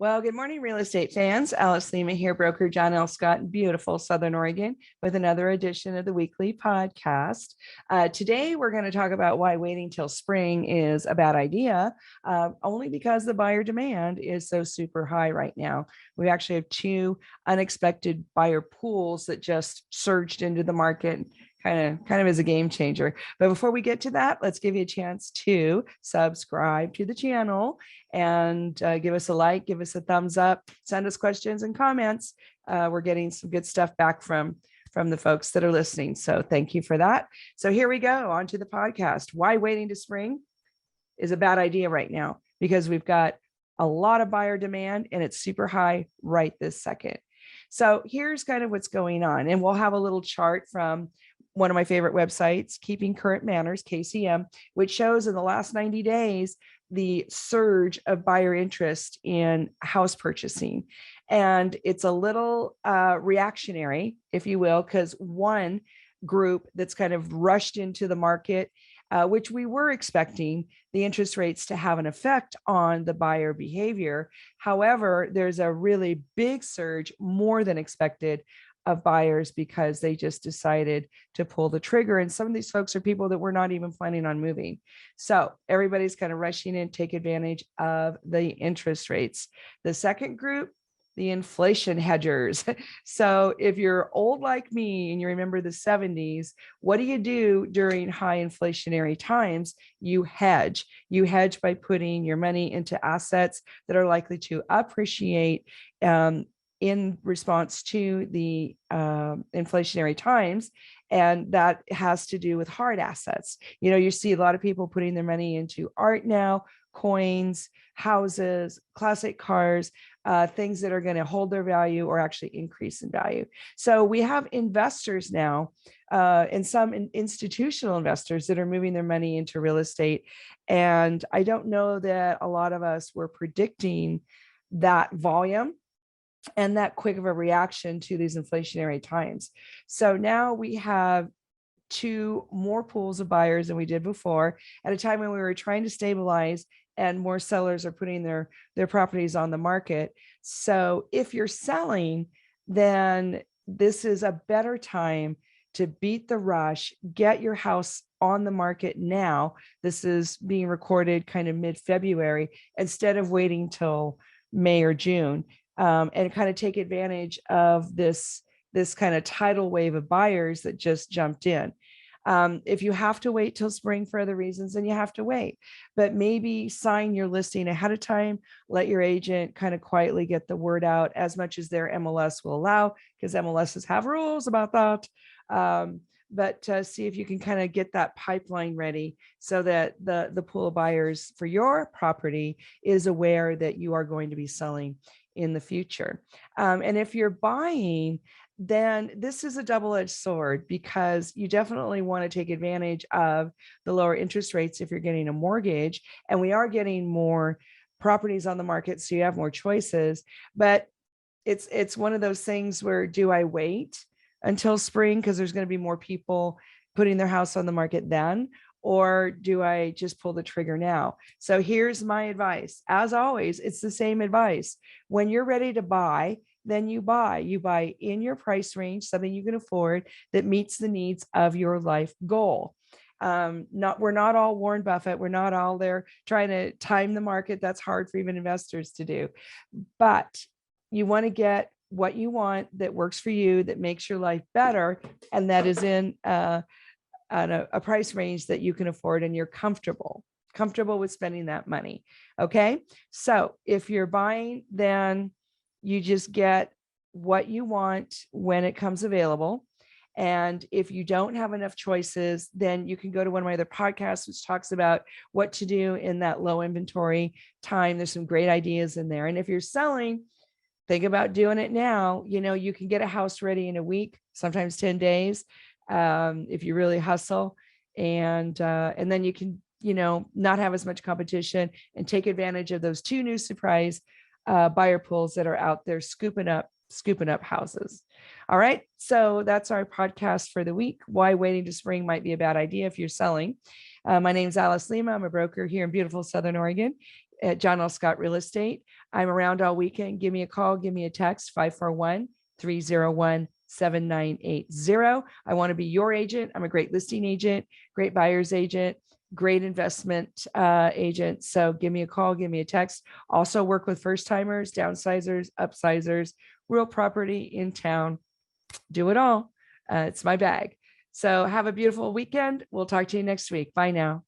Well, good morning, real estate fans. Alice Lema here, broker John L. Scott in beautiful Southern Oregon with another edition of the weekly podcast. Today, we're going to talk about why waiting till spring is a bad idea, only because the buyer demand is so super high right now. We actually have two unexpected buyer pools that just surged into the market. Kind of as a game changer. But before we get to that, let's give you a chance to subscribe to the channel and give us a like, give us a thumbs up, send us questions and comments. We're getting some good stuff back from the folks that are listening. So thank you for that. So here we go on to the podcast. Why waiting to spring is a bad idea right now, because we've got a lot of buyer demand and it's super high right this second. So here's kind of what's going on. And we'll have a little chart from one of my favorite websites, Keeping Current Manners, KCM, which shows in the last 90 days, the surge of buyer interest in house purchasing. And it's a little reactionary, if you will, because one group that's kind of rushed into the market, which we were expecting the interest rates to have an effect on the buyer behavior. However, there's a really big surge, more than expected, of buyers because they just decided to pull the trigger. And some of these folks are people that were not even planning on moving. So everybody's kind of rushing in, take advantage of the interest rates. The second group, the inflation hedgers. So if you're old like me and you remember the 70s, what do you do during high inflationary times? You hedge. You hedge by putting your money into assets that are likely to appreciate in response to the inflationary times. And that has to do with hard assets. You know, you see a lot of people putting their money into art now, coins, houses, classic cars, things that are going to hold their value or actually increase in value. So we have investors now, and some institutional investors that are moving their money into real estate. And I don't know that a lot of us were predicting that volume and that quick of a reaction to these inflationary times. So now we have two more pools of buyers than we did before, at a time when we were trying to stabilize and more sellers are putting their properties on the market. So if you're selling, then this is a better time to beat the rush, get your house on the market now. This is being recorded kind of mid-February, instead of waiting till May or June. And kind of take advantage of this kind of tidal wave of buyers that just jumped in. If you have to wait till spring for other reasons, then you have to wait. But maybe sign your listing ahead of time. Let your agent kind of quietly get the word out as much as their MLS will allow, because MLSs have rules about that. But see if you can kind of get that pipeline ready so that the pool of buyers for your property is aware that you are going to be selling in the future. And if you're buying, then this is a double-edged sword, because you definitely want to take advantage of the lower interest rates if you're getting a mortgage. And we are getting more properties on the market, so you have more choices. But it's one of those things where, do I wait until spring because there's going to be more people putting their house on the market then? Or do I just pull the trigger now? So here's my advice. As always, it's the same advice. When you're ready to buy, then you buy. You buy in your price range, something you can afford that meets the needs of your life goal. We're not all Warren Buffett. We're not all there trying to time the market. That's hard for even investors to do. But you want to get what you want that works for you, that makes your life better, and that is in a price range that you can afford and you're comfortable with spending that money. Okay. So if you're buying, then you just get what you want when it comes available. And if you don't have enough choices, then you can go to one of my other podcasts, which talks about what to do in that low inventory time. There's some great ideas in there. And if you're selling, think about doing it now. You know, you can get a house ready in a week, sometimes 10 days. If you really hustle, and then you can, not have as much competition and take advantage of those two new surprise buyer pools that are out there scooping up houses. All right. So that's our podcast for the week. Why waiting to spring might be a bad idea if you're selling. My name is Alice Lema. I'm a broker here in beautiful Southern Oregon. at John L. Scott Real Estate. I'm around all weekend. Give me a call, give me a text, 541-301-7980. I want to be your agent. I'm a great listing agent, great buyer's agent, great investment agent. So give me a call, give me a text. Also work with first timers, downsizers, upsizers, real property in town. Do it all. It's my bag. So have a beautiful weekend. We'll talk to you next week. Bye now.